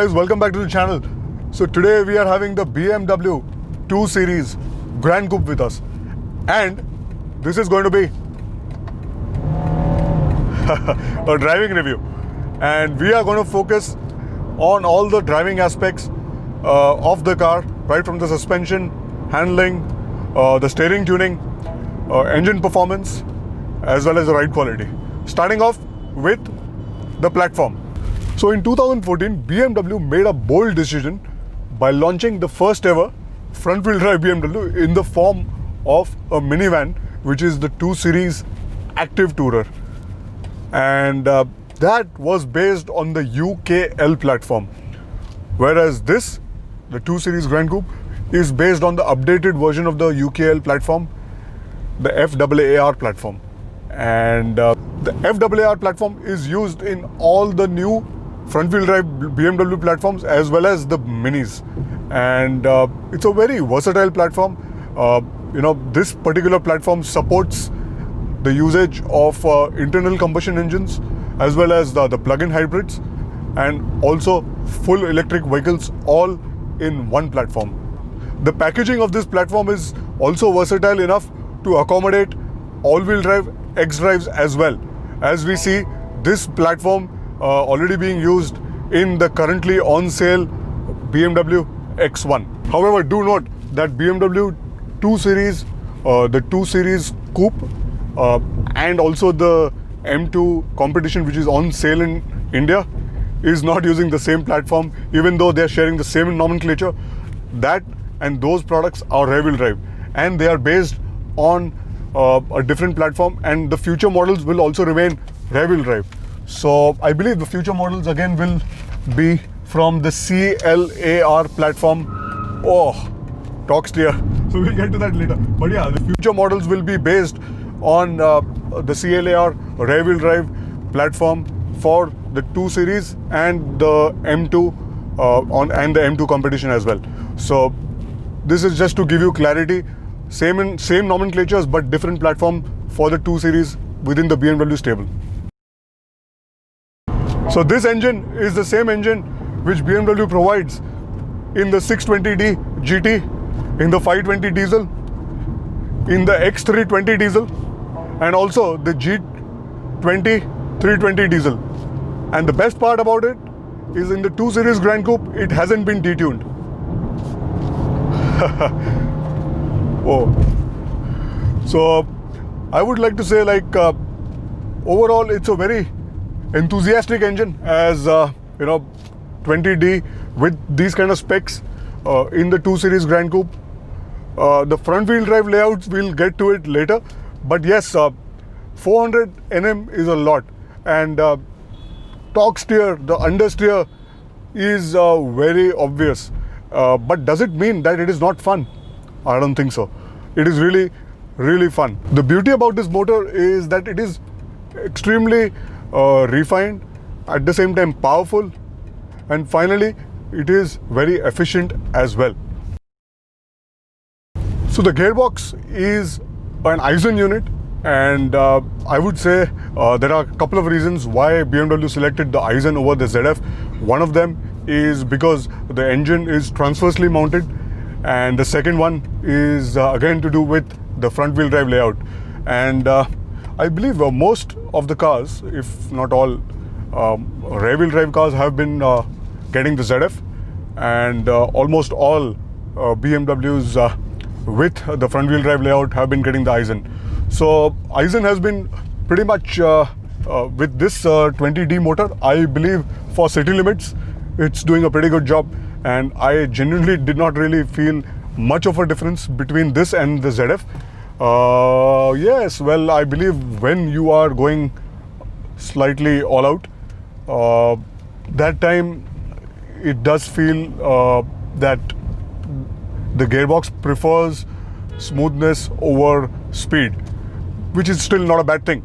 guys, welcome back to the channel. So today we are having the BMW 2 Series Grand Coupe with us, and this is going to be a driving review, and we are going to focus on all the driving aspects of the car, right from the suspension, handling, the steering tuning, engine performance, as well as the ride quality. Starting off with the platform. So in 2014, BMW made a bold decision by launching the first ever front-wheel drive BMW in the form of a minivan, which is the 2 Series Active Tourer. And that was based on the UKL platform. Whereas this, the 2 Series Grand Coupe, is based on the updated version of the UKL platform, the FAAR platform. And the FAAR platform is used in all the new front-wheel drive BMW platforms as well as the minis, and it's a very versatile platform. This particular platform supports the usage of internal combustion engines as well as the plug-in hybrids, and also full electric vehicles, all in one platform. The packaging of this platform is also versatile enough to accommodate all-wheel drive X-drives as well, as we see this platform already being used in the currently on sale BMW X1. However, do note that BMW 2 Series, the 2 Series Coupe, and also the M2 competition, which is on sale in India, is not using the same platform, even though they are sharing the same nomenclature. That and those products are rear-wheel drive, and they are based on a different platform, and the future models will also remain rear-wheel drive. So I believe the future models again will be from the CLAR platform. Talk steer. So we'll get to that later. But yeah, the future models will be based on the CLAR rear-wheel drive platform for the 2 Series and the M2 and the M2 competition as well. So this is just to give you clarity. Same nomenclatures, but different platform for the 2 Series within the BMW stable. So this engine is the same engine which BMW provides in the 620D GT, in the 520 diesel, in the X320 diesel, and also the G20 320 diesel. And the best part about it is in the 2 Series Grand Coupe, it hasn't been detuned. So I would like to say, overall it's a very enthusiastic engine, as 20D with these kind of specs in the 2 Series Grand Coupe. The front wheel drive layouts, we'll get to it later, but yes, 400 Nm is a lot, and torque steer, the understeer is very obvious, but does it mean that it is not fun? I don't think so. It is really, really fun. The beauty about this motor is that it is extremely refined, at the same time powerful, and finally it is very efficient as well. So the gearbox is an Aisin unit, and I would say there are a couple of reasons why BMW selected the Aisin over the ZF. One of them is because the engine is transversely mounted, and the second one is again to do with the front wheel drive layout. And I believe most of the cars, if not all, rear-wheel drive cars have been getting the ZF, and almost all BMWs with the front-wheel drive layout have been getting the Aisin. So Aisin has been pretty much with this 20D motor, I believe for city limits, it's doing a pretty good job, and I genuinely did not really feel much of a difference between this and the ZF. Yes, well, I believe when you are going slightly all out, that time it does feel that the gearbox prefers smoothness over speed, which is still not a bad thing.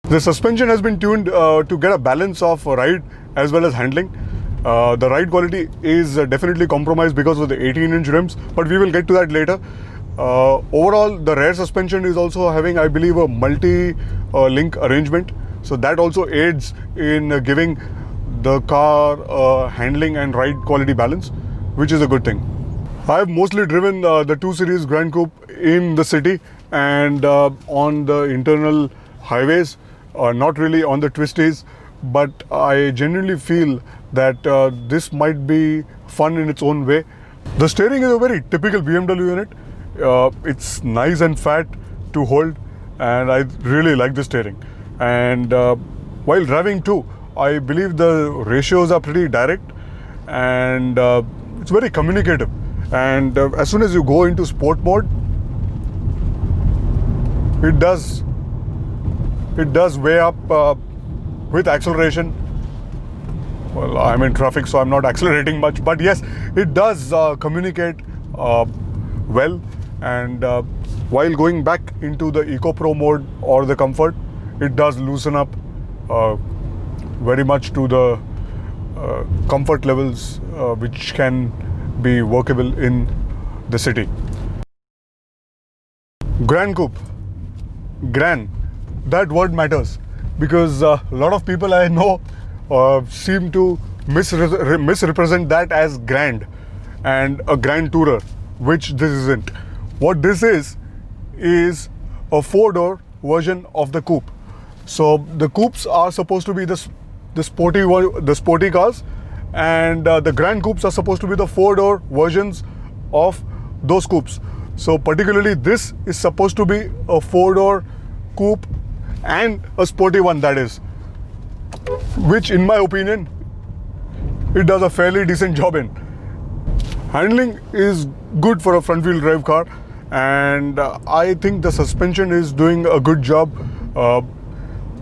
The suspension has been tuned to get a balance of ride as well as handling. The ride quality is definitely compromised because of the 18-inch rims, but we will get to that later. Overall, the rear suspension is also having, I believe, a multi-link arrangement, so that also aids in giving the car handling and ride quality balance, which is a good thing. I've mostly driven the 2 Series Grand Coupe in the city and on the internal highways, not really on the twisties, but I genuinely feel that this might be fun in its own way. The steering is a very typical BMW unit. It's nice and fat to hold, and I really like the steering. And while driving too, I believe the ratios are pretty direct, and it's very communicative. And as soon as you go into sport mode, it does weigh up with acceleration. Well, I'm in traffic, so I'm not accelerating much, but yes, it does communicate well. And while going back into the Eco Pro mode or the comfort, it does loosen up very much to the comfort levels which can be workable in the city. Grand Coupe, Gran, that word matters because a lot of people I know seem to misrepresent that as grand and a grand tourer, which this isn't. What this is a 4-door version of the coupe. So the coupes are supposed to be the sporty cars, and the Grand Coupes are supposed to be the 4-door versions of those coupes. So particularly this is supposed to be a 4-door coupe and a sporty one, that is, which in my opinion it does a fairly decent job in. Handling is good for a front wheel drive car, and I think the suspension is doing a good job,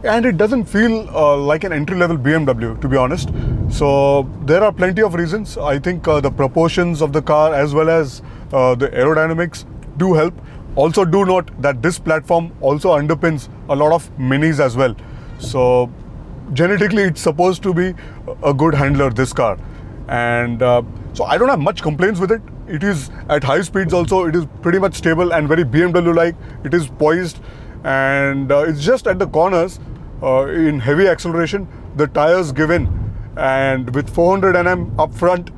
and it doesn't feel like an entry-level BMW, to be honest. So there are plenty of reasons. I think the proportions of the car as well as the aerodynamics do help. Also do note that this platform also underpins a lot of minis as well. So genetically it's supposed to be a good handler, this car. And so I don't have much complaints with it. It is at high speeds also, it is pretty much stable and very BMW-like. It is poised, and it's just at the corners in heavy acceleration, the tires give in. And with 400 Nm up front,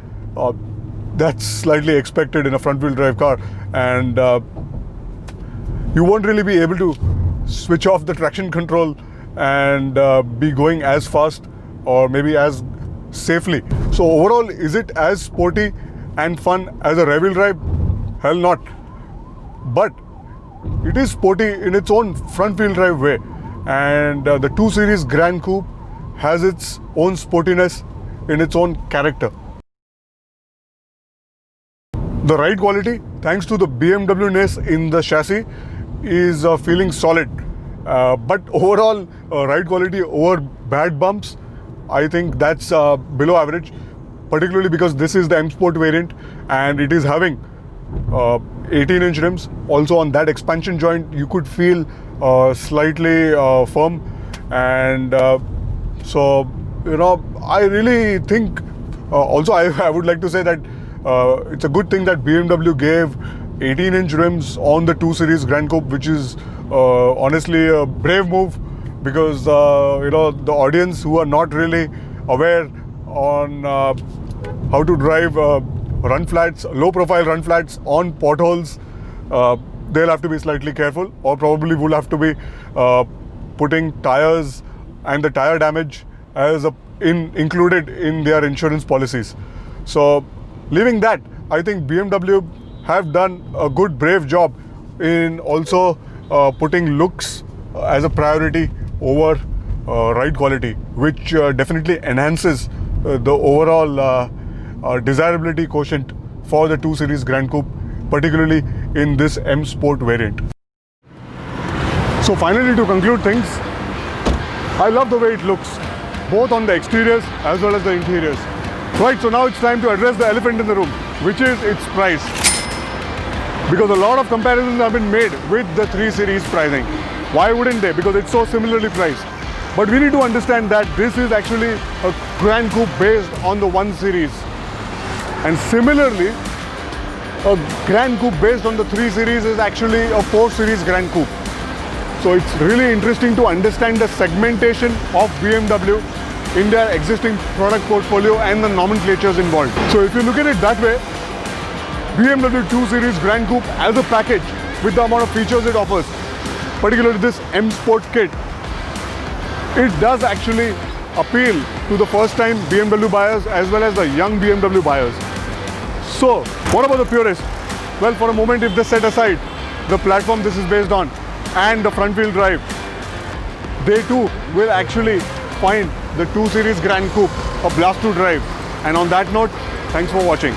that's slightly expected in a front-wheel drive car. And you won't really be able to switch off the traction control and be going as fast or maybe as safely. So overall, is it as sporty and fun as a rear-wheel drive? Hell not. But it is sporty in its own front-wheel drive way. And the 2 Series Grand Coupe has its own sportiness in its own character. The ride quality, thanks to the BMW-ness in the chassis, is feeling solid. But overall, ride quality over bad bumps, I think that's below average, particularly because this is the M Sport variant and it is having 18-inch rims. Also on that expansion joint, you could feel slightly firm. And so, you know, I really think, also I would like to say that it's a good thing that BMW gave 18-inch rims on the 2 Series Grand Coupe, which is honestly a brave move, because you know, the audience who are not really aware on how to drive run flats, low profile run flats on potholes, they'll have to be slightly careful, or probably will have to be putting tires and the tire damage as included in their insurance policies. So leaving that, I think BMW have done a good, brave job in also putting looks as a priority over ride quality, which definitely enhances the overall desirability quotient for the 2 Series Grand Coupe, particularly in this M Sport variant. So finally, to conclude things, I love the way it looks, both on the exteriors as well as the interiors. Right, so now it's time to address the elephant in the room, which is its price. Because a lot of comparisons have been made with the 3 Series pricing. Why wouldn't they? Because it's so similarly priced. But we need to understand that this is actually a Grand Coupe based on the 1 Series. And similarly, a Grand Coupe based on the 3 Series is actually a 4 Series Grand Coupe. So it's really interesting to understand the segmentation of BMW in their existing product portfolio and the nomenclatures involved. So if you look at it that way, BMW 2 Series Grand Coupe as a package with the amount of features it offers, particularly this M Sport kit, it does actually appeal to the first time BMW buyers as well as the young BMW buyers. So what about the purists? Well, for a moment, if they set aside the platform this is based on and the front wheel drive, they too will actually find the 2 Series Grand Coupe a blast to drive. And on that note, thanks for watching.